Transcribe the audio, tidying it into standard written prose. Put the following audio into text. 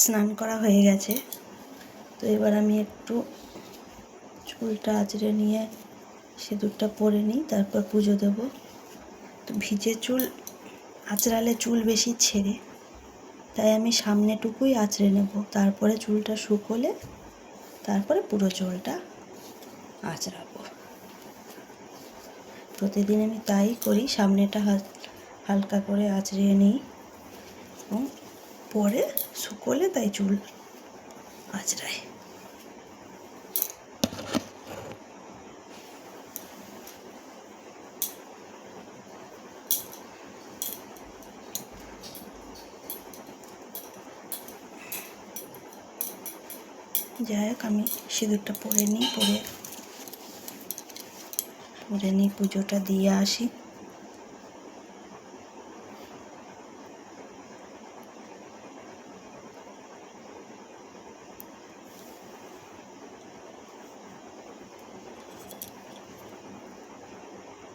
স্নান করা হয়ে গেছে। তো এবার আমি একটু চুলটা আঁচড়ে নিয়ে সিঁদুরটা পরে নিই, তারপর পুজো দেব। তো ভিজে চুল আঁচড়ালে চুল বেশি ছেড়ে, তাই আমি সামনেটুকুই আঁচড়ে নেব, তারপরে চুলটা শুকোলে তারপরে পুরো চুলটা আঁচড়াবো। প্রতিদিন আমি তাই করি, সামনেটা হালকা করে আঁচড়িয়ে নিই এবং পরে শুকোলে তাই চুল আঁচড়াই। যাই হোক, আমি সিঁদুরটা পরে নিই, পুজোটা দিয়ে আসি।